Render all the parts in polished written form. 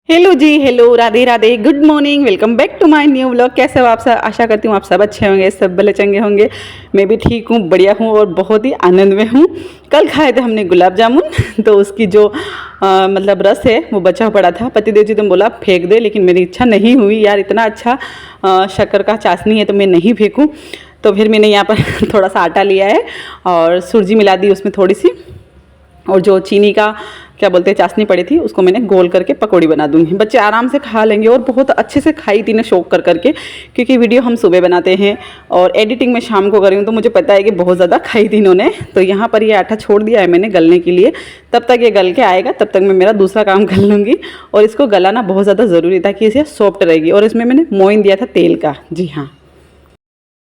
Hello जी, hello, Radhe Radhe, good morning, welcome back to my new vlog. कैसे हो आप सब? आशा करती हूँ आप सब अच्छे होंगे, सब भले चंगे होंगे। मैं भी ठीक हूँ, बढ़िया हूँ और बहुत ही आनंद में हूँ। कल खाए थे हमने गुलाब जामुन तो उसकी जो मतलब रस है वो बचा पड़ा था। पतिदेव जी तो बोला फेंक दे, लेकिन मेरी इच्छा नहीं हुई यार, इतना अच्छा शक्कर का चाशनी है तो मैं नहीं फेंकूँ। तो फिर मैंने यहाँ पर थोड़ा सा आटा लिया है और सूजी मिला दी उसमें थोड़ी सी, और जो चीनी का क्या बोलते हैं चाशनी पड़ी थी उसको मैंने गोल करके पकौड़ी बना दूंगी। बच्चे आराम से खा लेंगे और बहुत अच्छे से खाई थी ना शौक कर करके, क्योंकि वीडियो हम सुबह बनाते हैं और एडिटिंग में शाम को कर रही हूँ तो मुझे पता है कि बहुत ज़्यादा खाई थी इन्होंने। तो यहाँ पर ये आटा छोड़ दिया है मैंने गलने के लिए। तब तक ये गल के आएगा, तब तक मैं मेरा दूसरा काम कर लूँगी। और इसको गलाना बहुत ज़्यादा ज़रूरी था कि इसे सॉफ्ट रहेगी। और इसमें मैंने मोइन दिया था तेल का। जी हाँ,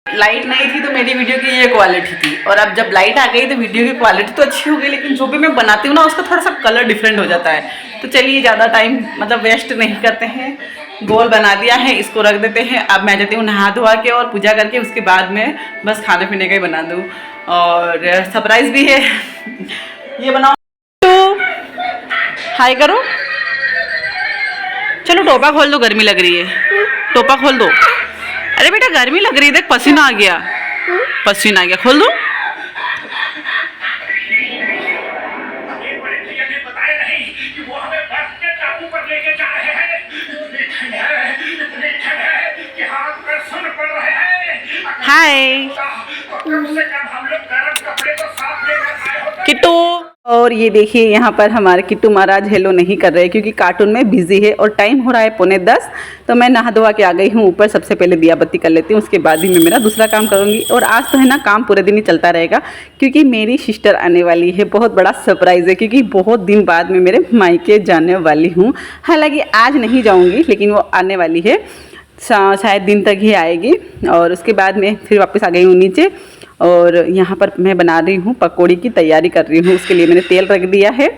लाइट नहीं थी तो मेरी वीडियो की ये क्वालिटी थी, और अब जब लाइट आ गई तो वीडियो की क्वालिटी तो अच्छी हो गई, लेकिन जो भी मैं बनाती हूँ ना उसका थोड़ा सा कलर डिफरेंट हो जाता है। तो चलिए ज़्यादा टाइम मतलब वेस्ट नहीं करते हैं, गोल बना दिया है, इसको रख देते हैं। अब मैं जाती हूँ नहा धोवा के और पूजा करके, उसके बाद में बस खाने पीने का ही बना दूँ। और सरप्राइज भी है ये बनाओ तो हाय करो। चलो टोपा खोल दो, गर्मी लग रही है, टोपा खोल दो। अरे बेटा गर्मी लग रही है, देख पसीना आ गया, पसीना आ गया, खोल दो। हाय किट्टू। और ये देखिए यहाँ पर हमारे किट्टू महाराज हेलो नहीं कर रहे क्योंकि कार्टून में बिजी है और टाइम हो रहा है 9:45। तो मैं नहा धोवा के आ गई हूँ ऊपर। सबसे पहले दिया बत्ती कर लेती हूँ, उसके बाद ही मैं मेरा दूसरा काम करूँगी। और आज तो है ना काम पूरे दिन ही चलता रहेगा, क्योंकि मेरी सिस्टर आने वाली है। बहुत बड़ा सरप्राइज़ है, क्योंकि बहुत दिन बाद मैं मेरे मायके जाने वाली हूँ। हालाँकि आज नहीं जाऊँगी, लेकिन वो आने वाली है, शायद दिन तक ही आएगी। और उसके बाद मैं फिर वापस आ गई हूँ नीचे। और यहाँ पर मैं बना रही हूँ पकौड़ी की तैयारी कर रही हूँ। उसके लिए मैंने तेल रख दिया है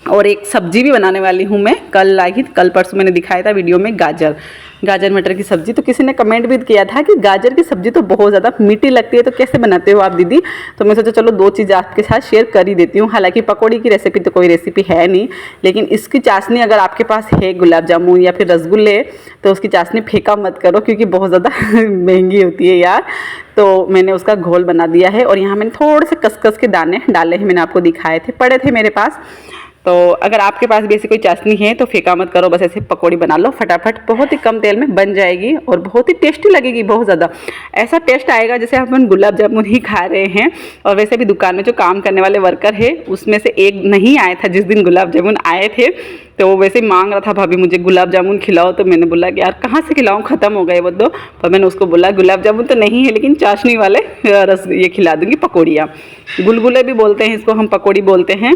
और एक सब्जी भी बनाने वाली हूँ मैं। कल परसों मैंने दिखाया था वीडियो में गाजर मटर की सब्ज़ी। तो किसी ने कमेंट भी किया था कि गाजर की सब्ज़ी तो बहुत ज़्यादा मीठी लगती है, तो कैसे बनाते हो आप दीदी? तो मैं सोचा चलो दो चीज़ आपके साथ शेयर कर ही देती हूँ। हालांकि पकौड़ी की रेसिपी तो कोई रेसिपी है नहीं, लेकिन इसकी चाशनी अगर आपके पास है गुलाब जामुन या फिर रसगुल्ले, तो उसकी चाशनी फेंका मत करो, क्योंकि बहुत ज़्यादा महंगी होती है यार। तो मैंने उसका घोल बना दिया है और यहाँ मैंने थोड़े से कस के दाने डाले हैं, मैंने आपको दिखाए थे, पड़े थे मेरे पास। तो अगर आपके पास भी ऐसी कोई चाशनी है तो फेंका मत करो, बस ऐसे पकौड़ी बना लो फटाफट। बहुत ही कम तेल में बन जाएगी और बहुत ही टेस्टी लगेगी। बहुत ज़्यादा ऐसा टेस्ट आएगा जैसे अपन गुलाब जामुन ही खा रहे हैं। और वैसे भी दुकान में जो काम करने वाले वर्कर है उसमें से एक नहीं आया था जिस दिन गुलाब जामुन आए थे, तो वो वैसे मांग रहा था भाभी मुझे गुलाब जामुन खिलाओ। तो मैंने बोला कि यार कहाँ से खिलाऊँ, ख़त्म हो गए वो तो। पर मैंने उसको बोला गुलाब जामुन तो नहीं है, लेकिन चाशनी वाले रस ये खिला दूँगी, पकौड़ियाँ, गुलगुले भी बोलते हैं इसको, हम पकौड़ी बोलते हैं।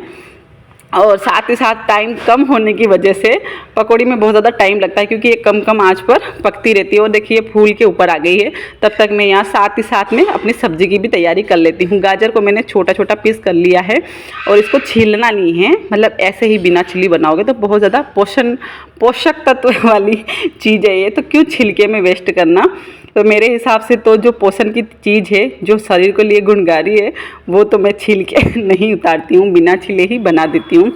और साथ ही साथ टाइम कम होने की वजह से पकौड़ी में बहुत ज़्यादा टाइम लगता है, क्योंकि ये कम आंच पर पकती रहती है। और देखिए फूल के ऊपर आ गई है। तब तक मैं यहाँ साथ ही साथ में अपनी सब्ज़ी की भी तैयारी कर लेती हूँ। गाजर को मैंने छोटा छोटा पीस कर लिया है और इसको छीलना नहीं है, मतलब ऐसे ही बिना छिली बनाओगे तो बहुत ज़्यादा पोषक तत्व वाली चीज़ है ये, तो क्यों छिलके में वेस्ट करना। तो मेरे हिसाब से तो जो पोषण की चीज़ है, जो शरीर के लिए गुणकारी है, वो तो मैं छील के नहीं उतारती हूँ, बिना छिले ही बना देती हूँ।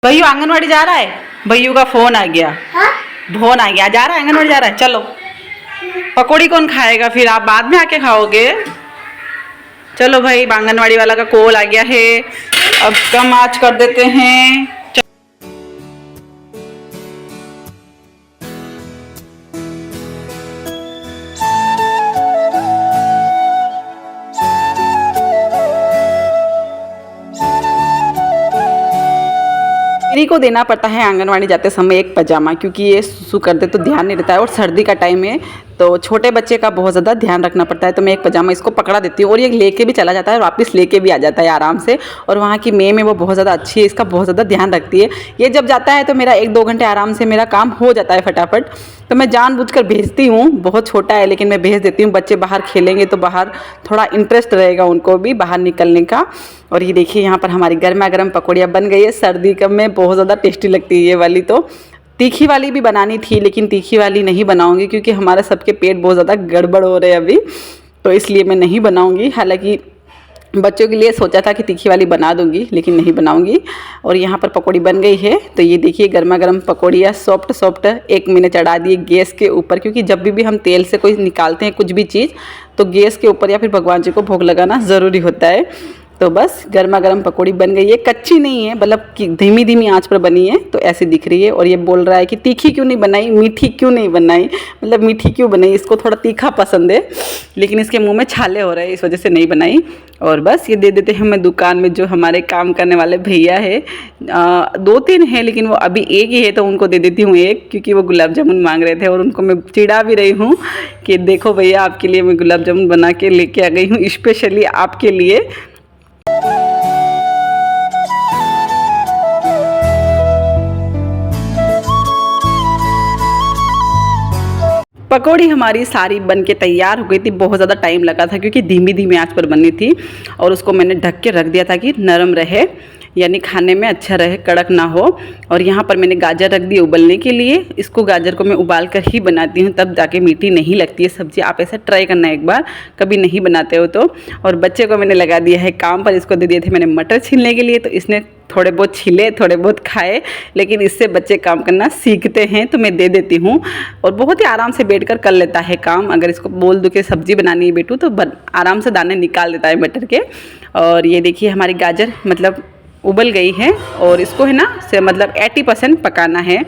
भैया आंगनवाड़ी जा रहा है, भैया का फ़ोन आ गया, फोन आ गया, जा रहा है आंगनवाड़ी जा रहा है। चलो पकौड़ी कौन खाएगा, फिर आप बाद में आके खाओगे। चलो भाई आंगनवाड़ी वाला का कॉल आ गया है, अब कम आँच कर देते हैं। को देना पड़ता है आंगनवाड़ी जाते समय एक पजामा, क्योंकि ये सुसु कर दे तो ध्यान नहीं रहता है, और सर्दी का टाइम है तो छोटे बच्चे का बहुत ज़्यादा ध्यान रखना पड़ता है। तो मैं एक पजामा इसको पकड़ा देती हूँ और ये लेके भी चला जाता है, वापस लेके भी आ जाता है आराम से। और वहाँ की मेम है वो बहुत ज़्यादा अच्छी है, इसका बहुत ज़्यादा ध्यान रखती है। ये जब जाता है तो मेरा 1-2 घंटे आराम से मेरा काम हो जाता है फटाफट। तो मैं जानबूझकर भेजती हूँ, बहुत छोटा है लेकिन मैं भेज देती हूँ। बच्चे बाहर खेलेंगे तो बाहर थोड़ा इंटरेस्ट रहेगा उनको भी बाहर निकलने का। और ये देखिए यहाँ पर हमारी गर्मा गर्म पकौड़ियाँ बन गई है। सर्दी का में बहुत ज़्यादा टेस्टी लगती है ये वाली। तो तीखी वाली भी बनानी थी, लेकिन तीखी वाली नहीं बनाऊंगी, क्योंकि हमारे सबके पेट बहुत ज़्यादा गड़बड़ हो रहे हैं अभी, तो इसलिए मैं नहीं बनाऊंगी। हालांकि बच्चों के लिए सोचा था कि तीखी वाली बना दूंगी, लेकिन नहीं बनाऊंगी। और यहाँ पर पकौड़ी बन गई है। तो ये देखिए गर्मा गर्म पकौड़ियाँ सॉफ्ट सॉफ्ट एक मैंने चढ़ा दी गैस के ऊपर, क्योंकि जब भी हम तेल से कोई निकालते हैं कुछ भी चीज़ तो गैस के ऊपर या फिर भगवान जी को भोग लगाना ज़रूरी होता है। तो बस गर्मा गर्म पकौड़ी बन गई है, कच्ची नहीं है, मतलब कि धीमी धीमी आंच पर बनी है, तो ऐसी दिख रही है। और ये बोल रहा है कि तीखी क्यों नहीं बनाई, मीठी क्यों नहीं बनाई, मतलब मीठी क्यों बनाई, इसको थोड़ा तीखा पसंद है, लेकिन इसके मुंह में छाले हो रहे हैं, इस वजह से नहीं बनाई। और बस ये दे देते हैं हमें दुकान में जो हमारे काम करने वाले भैया है, 2-3 हैं, लेकिन वो अभी एक ही है, तो उनको दे देती हूँ एक, क्योंकि वो गुलाब जामुन मांग रहे थे। और उनको मैं चिढ़ा भी रही हूँ कि देखो भैया आपके लिए मैं गुलाब जामुन बना के लेके आ गई हूँ, स्पेशली आपके लिए। पकौड़ी हमारी सारी बन के तैयार हो गई थी। बहुत ज़्यादा टाइम लगा था क्योंकि धीमी धीमी आंच पर बननी थी, और उसको मैंने ढक के रख दिया था कि नरम रहे, यानी खाने में अच्छा रहे, कड़क ना हो। और यहाँ पर मैंने गाजर रख दी उबलने के लिए। इसको गाजर को मैं उबाल कर ही बनाती हूँ, तब जाके मीठी नहीं लगती है सब्ज़ी। आप ऐसा ट्राई करना एक बार, कभी नहीं बनाते हो तो। और बच्चे को मैंने लगा दिया है काम पर, इसको दे दिए थे मैंने मटर छीलने के लिए, तो इसने थोड़े बहुत छीले, थोड़े बहुत खाए, लेकिन इससे बच्चे काम करना सीखते हैं, तो मैं दे देती हूँ। और बहुत ही आराम से बैठकर कर लेता है काम। अगर इसको बोल दूँ कि सब्ज़ी बनानी है बेटू, तो आराम से दाने निकाल देता है मटर के। और ये देखिए हमारी गाजर मतलब उबल गई है, और इसको है ना से मतलब 80% पकाना है,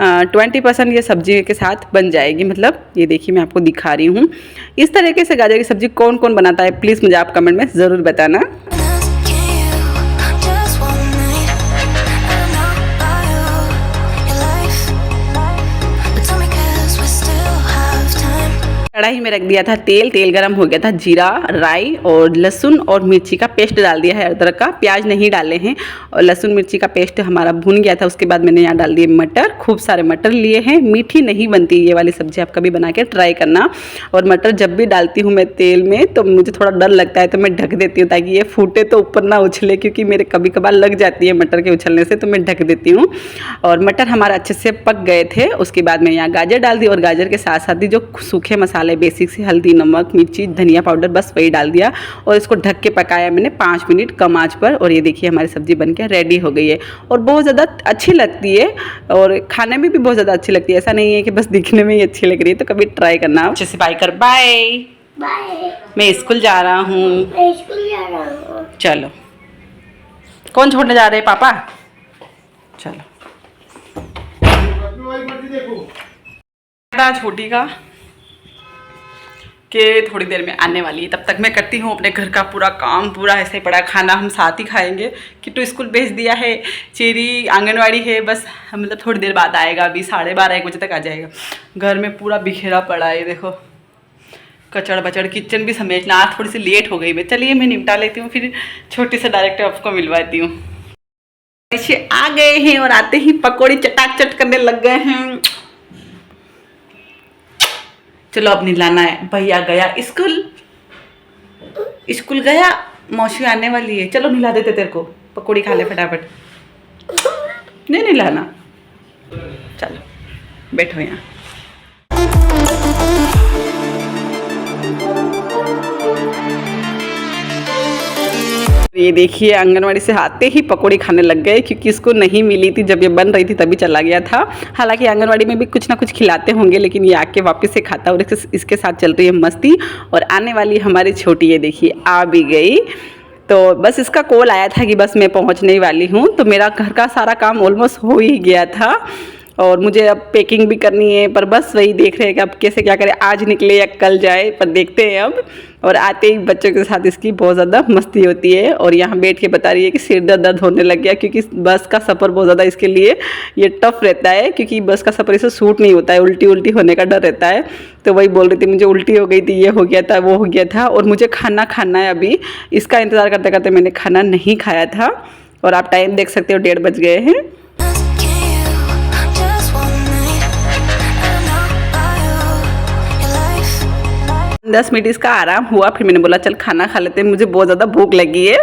20% ये सब्जी के साथ बन जाएगी। मतलब ये देखिए मैं आपको दिखा रही हूँ। इस तरीके से गाजर की सब्ज़ी कौन कौन बनाता है, प्लीज़ मुझे आप कमेंट में ज़रूर बताना। कढ़ाई में रख दिया था तेल, तेल गरम हो गया था, जीरा, राई और लहसुन और मिर्ची का पेस्ट डाल दिया है, अदरक का, प्याज नहीं डाले हैं। और लहसुन मिर्ची का पेस्ट हमारा भुन गया था। उसके बाद मैंने यहाँ डाल दिए मटर, खूब सारे मटर लिए हैं। मीठी नहीं बनती ये वाली सब्ज़ी, आप कभी बना के ट्राई करना। और मटर जब भी डालती हूँ मैं तेल में तो मुझे थोड़ा डर लगता है, तो मैं ढक देती हूँ ताकि ये फूटे तो ऊपर ना उछले, क्योंकि मेरे कभी कभार लग जाती है मटर के उछलने से, तो मैं ढक देती हूँ। और मटर हमारा अच्छे से पक गए थे। उसके बाद मैंने यहाँ गाजर डाल दी, और गाजर के साथ साथ ही जो सूखे मसाले बेसिक से हल्दी, नमक, मिर्ची, धनिया पाउडर, बस वही डाल दिया। और इसको ढक के पकाया मैंने 5 मिनट कम आंच पर। और ये देखिए हमारी सब्ज़ी बनके रेडी हो गई है, और बहुत ज़्यादा अच्छी लगती है, और खाने में भी बहुत ज़्यादा अच्छी लगती है। ऐसा नहीं है कि बस दिखने में ही अच्छी लग रही है। तो कभी ट्राई करना। अच्छे से बाय कर, बाय बाय, मैं स्कूल जा रहा हूँ। चलो, कौन छोड़ने जा रहे हैं, पापा? चलो, छोटी का कि थोड़ी देर में आने वाली है, तब तक मैं करती हूँ अपने घर का पूरा काम। पूरा ऐसे ही पड़ा, खाना हम साथ ही खाएंगे। किट्टू स्कूल भेज दिया है, चेरी आंगनवाड़ी है, बस मतलब थोड़ी देर बाद आएगा, अभी 12:30-1 बजे तक आ जाएगा। घर में पूरा बिखेरा पड़ा है, देखो कचड़ बचड़, किचन भी समेटना। आज थोड़ी सी लेट हो गई मैं, चलिए मैं निपटा लेती हूँ, फिर छोटी से डायरेक्ट आपको मिलवाती हूँ। ऐसे आ गए हैं, और आते ही पकौड़ी चटाक चट करने लग गए हैं। चलो अब निलाना है, भैया गया स्कूल गया, मौसी आने वाली है। चलो निला देते तेरे को, पकौड़ी खा ले फटाफट। नहीं निलाना, चलो बैठो यहाँ। ये देखिए आंगनवाड़ी से आते ही पकौड़ी खाने लग गए, क्योंकि इसको नहीं मिली थी जब ये बन रही थी, तभी चला गया था। हालांकि आंगनवाड़ी में भी कुछ ना कुछ खिलाते होंगे, लेकिन ये आके वापस से खाता, और इसके साथ चल रही है मस्ती। और आने वाली हमारी छोटी, ये देखिए आ भी गई। तो बस इसका कॉल आया था कि बस मैं पहुंचने वाली हूं, तो मेरा घर का सारा काम ऑलमोस्ट हो ही गया था। और मुझे अब पैकिंग भी करनी है, पर बस वही देख रहे हैं कि अब कैसे क्या करें, आज निकले या कल जाए, पर देखते हैं अब। और आते ही बच्चों के साथ इसकी बहुत ज़्यादा मस्ती होती है। और यहाँ बैठ के बता रही है कि सिर दर्द होने लग गया, क्योंकि बस का सफ़र बहुत ज़्यादा इसके लिए ये टफ रहता है, क्योंकि बस का सफ़र इसे सूट नहीं होता है, उल्टी होने का डर रहता है। तो वही बोल रही थी मुझे उल्टी हो गई थी, ये हो गया था, वो हो गया था, और मुझे खाना है अभी। इसका इंतज़ार करते करते मैंने खाना नहीं खाया था। और आप टाइम देख सकते हो, 1:30 बज गए हैं। 10 मिनट इसका आराम हुआ, फिर मैंने बोला चल खाना खा लेते हैं, मुझे बहुत ज़्यादा भूख लगी है।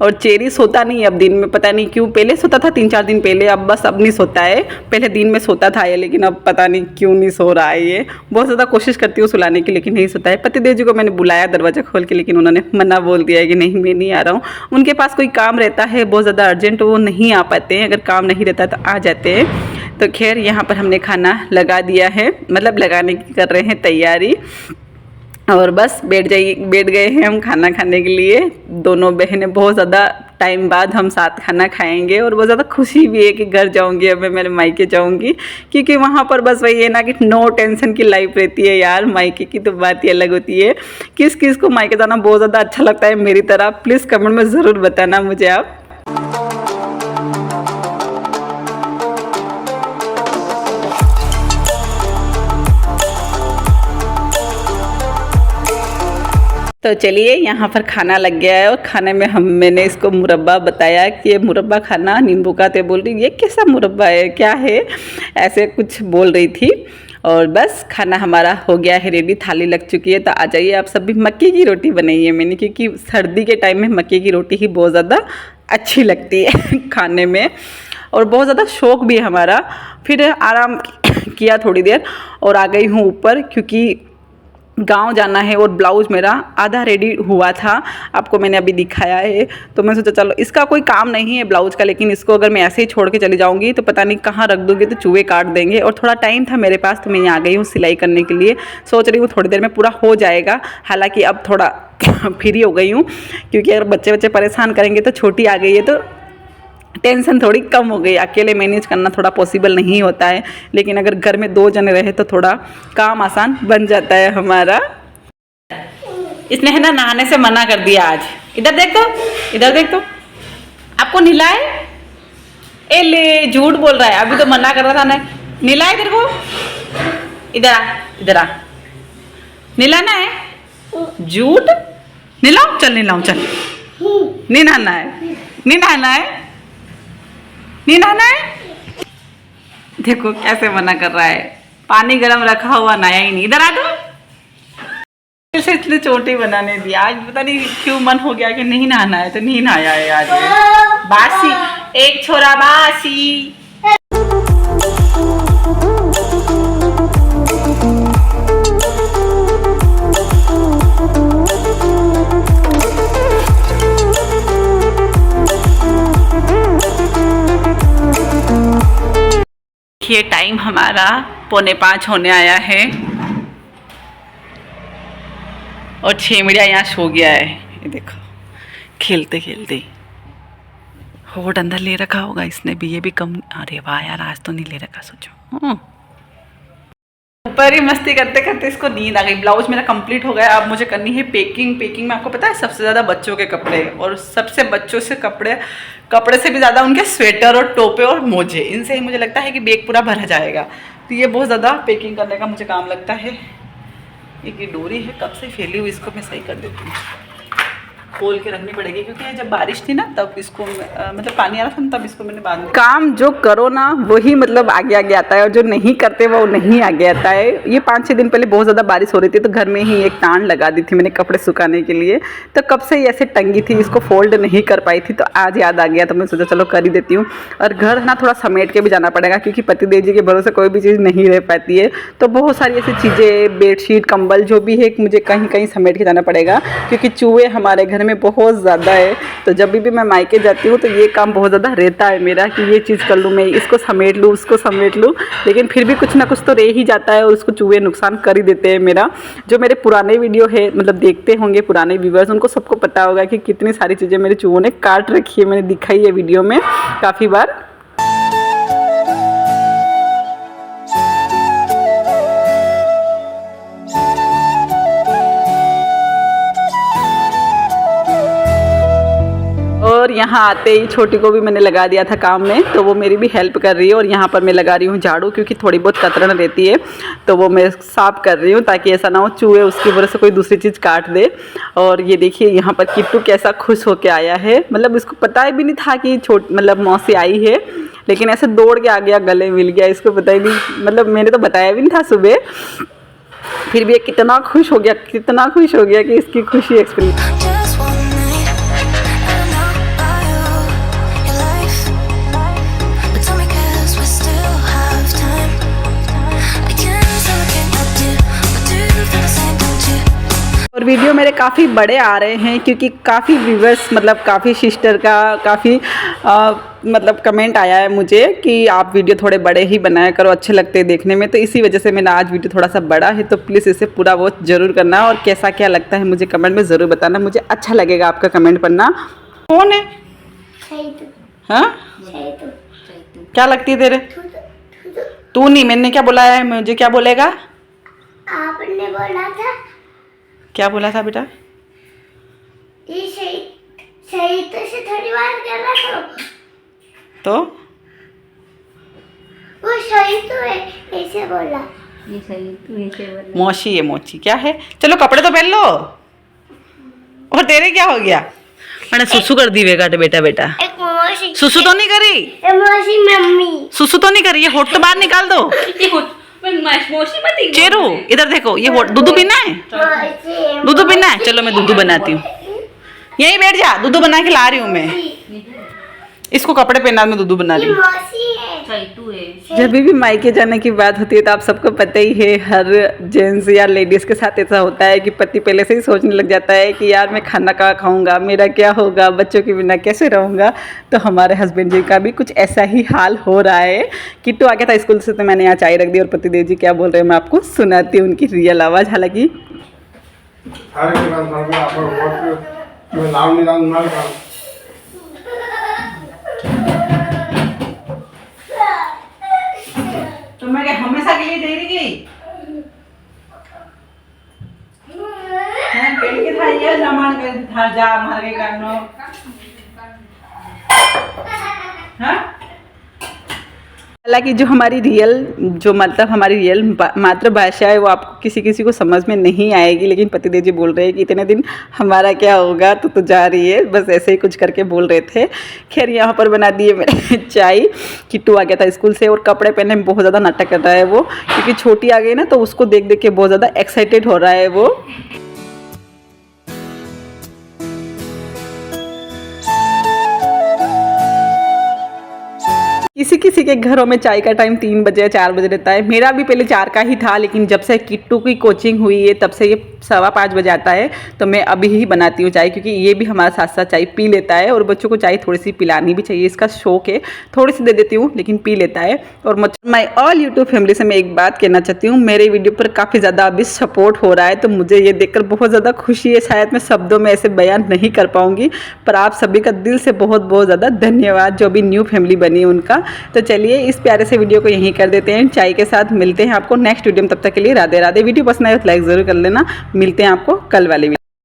और चेरी सोता नहीं है अब दिन में, पता नहीं क्यों। पहले सोता था 3-4 दिन पहले, अब बस अब नहीं सोता है। पहले दिन में सोता था ये, लेकिन अब पता नहीं क्यों नहीं सो रहा है ये। बहुत ज़्यादा कोशिश करती हूँ सुलाने की, लेकिन नहीं सोता है। पतिदेव जी को मैंने बुलाया दरवाज़ा खोल के, लेकिन उन्होंने मना बोल दिया है कि नहीं मैं नहीं आ रहा हूँ। उनके पास कोई काम रहता है बहुत ज़्यादा अर्जेंट, वो नहीं आ पाते हैं। अगर काम नहीं रहता तो आ जाते हैं। तो खैर यहाँ पर हमने खाना लगा दिया है, मतलब लगाने की कर रहे हैं तैयारी। और बस बैठ गए हैं हम खाना खाने के लिए। दोनों बहनें बहुत ज़्यादा टाइम बाद हम साथ खाना खाएंगे, और बहुत ज़्यादा खुशी भी है कि घर जाऊंगी, अब मैं मेरे मायके जाऊंगी। क्योंकि वहाँ पर बस वही है ना कि नो टेंशन की लाइफ रहती है यार। मायके की तो बात ही अलग होती है। किस किस को मायके जाना बहुत ज़्यादा अच्छा लगता है मेरी तरह, प्लीज़ कमेंट में ज़रूर बताना मुझे आप। तो चलिए यहाँ पर खाना लग गया है, और खाने में मैंने इसको मुरब्बा बताया कि ये मुरब्बा खाना, नींबू का। तो बोल रही ये कैसा मुरब्बा है, क्या है, ऐसे कुछ बोल रही थी। और बस खाना हमारा हो गया है रेडी, थाली लग चुकी है। तो आ जाइए आप सब भी। मक्के की रोटी बनाई है मैंने, क्योंकि सर्दी के टाइम में मक्के की रोटी ही बहुत ज़्यादा अच्छी लगती है खाने में, और बहुत ज़्यादा शौक भी है हमारा। फिर आराम किया थोड़ी देर और आ गई हूँ ऊपर, क्योंकि गांव जाना है। और ब्लाउज़ मेरा आधा रेडी हुआ था, आपको मैंने अभी दिखाया है। तो मैं सोचा चलो, इसका कोई काम नहीं है ब्लाउज़ का, लेकिन इसको अगर मैं ऐसे ही छोड़ के चली जाऊंगी तो पता नहीं कहाँ रख दूँगी, तो चूहे काट देंगे। और थोड़ा टाइम था मेरे पास, तो मैं यहाँ आ गई हूँ सिलाई करने के लिए। सोच रही हूँ थोड़ी देर में पूरा हो जाएगा। हालाँकि अब थोड़ा फ्री हो गई हूँ, क्योंकि अगर बच्चे परेशान करेंगे तो छोटी आ गई है तो टेंशन थोड़ी कम हो गई। अकेले मैनेज करना थोड़ा पॉसिबल नहीं होता है, लेकिन अगर घर में 2 जने रहे तो थोड़ा काम आसान बन जाता है हमारा। इसने है ना नहाने से मना कर दिया आज। इधर देख तो, इधर देख तो, आपको नहलाए? ए ले, झूठ बोल रहा है, अभी तो मना कर रहा था ना। नहलाए तेरे को? इधर आ, इधर आ, नहलाना है? झूठ। नहलाओ, चल नहलाओ, चल। नहीं नहाना है, नहीं नहाना है, नहीं नहाना है। देखो कैसे मना कर रहा है, पानी गर्म रखा हुआ नहाया ही नहीं। इधर आ दो। इसलिए चोटी बनाने दी आज, पता नहीं क्यों मन हो गया कि नहीं नहाना है, तो नहीं नहाया है आज। बासी, एक छोरा बासी। ये टाइम हमारा 4:45 होने आया है, और छेमड़िया यहाँ सो गया है। ये देखो खेलते खेलते होठ अंदर ले रखा होगा इसने भी, ये भी कम। अरे वाह यार, आज तो नहीं ले रखा, सोचो। ऊपर ही मस्ती करते करते इसको नींद आ गई। ब्लाउज मेरा कंप्लीट हो गया, अब मुझे करनी है पैकिंग। पैकिंग में आपको पता है सबसे ज़्यादा बच्चों के कपड़े, और सबसे बच्चों से कपड़े से भी ज़्यादा उनके स्वेटर और टोपे और मोजे, इनसे ही मुझे लगता है कि बैग पूरा भरा जाएगा। तो ये बहुत ज़्यादा पैकिंग करने का मुझे काम लगता है। एक ये डोरी है कब से फैली हुई, इसको मैं सही कर देती हूँ, खोल के रखनी पड़ेगी, क्योंकि जब बारिश थी ना तब इसको मतलब पानी आ रहा था ना, तब इसको मैंने बांध दिया। काम जो करो ना वही मतलब आगे आगे आता है, और जो नहीं करते वो नहीं आगे आता है। ये 5-6 दिन पहले बहुत ज़्यादा बारिश हो रही थी, तो घर में ही एक तान लगा दी थी मैंने कपड़े सुखाने के लिए। तो कब से ही ऐसे टंगी थी, इसको फोल्ड नहीं कर पाई थी, तो आज याद आ गया, तो मैं सोचा चलो कर ही देती हूँ। और घर ना थोड़ा समेट के भी जाना पड़ेगा, क्योंकि पतिदेव जी के भरोसे कोई भी चीज़ नहीं रह पाती है। तो बहुत सारी ऐसी चीज़ें, बेडशीट, कंबल, जो भी है मुझे कहीं कहीं समेट के जाना पड़ेगा, क्योंकि चूहे हमारे घर में बहुत ज़्यादा है। तो जब भी मैं मायके जाती हूँ तो ये काम बहुत ज़्यादा रहता है मेरा, कि ये चीज़ कर लूँ, मैं इसको समेट लूँ, उसको समेट लूँ, लेकिन फिर भी कुछ ना कुछ तो रह ही जाता है, और उसको चूहे नुकसान कर ही देते हैं मेरा। जो मेरे पुराने वीडियो है, मतलब देखते होंगे पुराने व्यूवर्स, उनको सबको पता होगा कि कितनी सारी चीज़ें मेरे चूहों ने काट रखी है। मैंने दिखाई है वीडियो में काफ़ी बार। और यहाँ आते ही छोटी को भी मैंने लगा दिया था काम में, तो वो मेरी भी हेल्प कर रही है। और यहाँ पर मैं लगा रही हूँ झाड़ू, क्योंकि थोड़ी बहुत कतरन रहती है, तो वो मैं साफ कर रही हूँ, ताकि ऐसा ना हो चूहे उसकी वजह से कोई दूसरी चीज़ काट दे। और ये देखिए यहाँ पर किट्टू कैसा खुश होके आया है, मतलब इसको पता भी नहीं था कि मतलब मौसी आई है, लेकिन ऐसे दौड़ के आ गया, गले मिल गया, इसको पता ही नहीं, मतलब मैंने तो बताया भी नहीं था सुबह। फिर भी ये कितना खुश हो गया कि इसकी खुशी express. Just one night, I don't know about you, your life. But tell me 'cause we still have time. I can't stop looking at you, but do you feel the same, don't you? और video मेरे काफ़ी बड़े आ रहे हैं क्योंकि काफ़ी viewers मतलब काफ़ी सिस्टर का काफ़ी मतलब कमेंट आया है मुझे कि आप वीडियो थोड़े बड़े ही बनाया करो, अच्छे लगते हैं देखने में। तो इसी वजह से मेरा आज वीडियो थोड़ा सा बड़ा है, तो प्लीज़ इसे पूरा वॉच ज़रूर करना और कैसा क्या लगता है मुझे कमेंट में ज़रूर बताना, मुझे अच्छा लगेगा आपका कमेंट पढ़ना। कौन है? हाँ, क्या लगती है तेरे? तू नहीं, मैंने क्या बोला है, मुझे क्या बोलेगा? आपने बोला था क्या बोला था बेटा? ये सही तो से थोड़ी बात कर रहा करो, तो वो सही तो है ऐसे बोला। ये सही तू ऐसे बोल। मौसी है, मौसी क्या है? चलो कपड़े तो पहन लो। और तेरे क्या हो गया? मैंने सुसु कर दी बेटा बेटा। एक मौसी सुसु तो नहीं करी? मौसी मम्मी सुसु तो नहीं करी? ये होठ तो बाहर निकाल दो। ये मोशी मत ही चेरू इधर देखो, ये होठ दूध पीना है? मौसी दूध पीना है? चलो मैं दूध बनाती हूँ, यहीं बैठ जा, दूध बना के ला रही हूँ मैं। इसको कपड़े पहना, मैं दूध बना रही हूँ। मौसी है सही तू है। जब भी मायके जाने की बात होती है तो आप सबको पता ही है, हर जेंट्स या लेडीज़ के साथ ऐसा होता है कि पति पहले से ही सोचने लग जाता है कि यार मैं खाना कहाँ खाऊंगा, मेरा क्या होगा, बच्चों के बिना कैसे रहूँगा। तो हमारे हस्बैंड जी का भी कुछ ऐसा ही हाल हो रहा है। किट्टू आ गया था स्कूल से तो मैंने यहाँ चाय रख दी और पतिदेव जी क्या बोल रहे हैं मैं आपको सुनाती हूँ उनकी रियल आवाज़। हालांकि तो मैं क्या हमेशा के लिए दे रही पेड़ के था ये सामान के था जा मारे कानो। हाँ, हालांकि जो हमारी रियल मातृभाषा है वो आपको किसी किसी को समझ में नहीं आएगी, लेकिन पतिदेव जी बोल रहे हैं कि इतने दिन हमारा क्या होगा, तो जा रही है, बस ऐसे ही कुछ करके बोल रहे थे। खैर यहाँ पर बना दिए मैंने चाय। किट्टू आ गया था स्कूल से और कपड़े पहनने में बहुत ज़्यादा नाटक कर रहा है वो, क्योंकि छोटी आ गई ना तो उसको देख देख के बहुत ज़्यादा एक्साइटेड हो रहा है वो। किसी किसी के घरों में चाय का टाइम 3 बजे या 4 बजे रहता है। मेरा भी पहले 4 का ही था, लेकिन जब से किट्टू की कोचिंग हुई है तब से ये 4:15 बजे आता है, तो मैं अभी ही बनाती हूँ चाय, क्योंकि ये भी हमारे साथ साथ चाय पी लेता है और बच्चों को चाय थोड़ी सी पिलानी भी चाहिए, इसका शौक है। थोड़ी सी दे देती हूँ लेकिन पी लेता है। और माई ऑल यूट्यूब फैमिली से मैं एक बात कहना चाहती हूँ, मेरे वीडियो पर काफ़ी ज़्यादा अभी सपोर्ट हो रहा है, तो मुझे ये देखकर बहुत ज़्यादा खुशी है। शायद मैं शब्दों में ऐसे बयान नहीं कर पाऊँगी, पर आप सभी का दिल से बहुत बहुत ज़्यादा धन्यवाद जो भी न्यू फैमिली बनी है उनका। तो चलिए इस प्यारे से वीडियो को यहीं कर देते हैं, चाय के साथ मिलते हैं आपको नेक्स्ट वीडियो में। तब तक के लिए राधे राधे। वीडियो पसंद आए तो लाइक ज़रूर कर लेना। मिलते हैं आपको कल वाले वीडियो।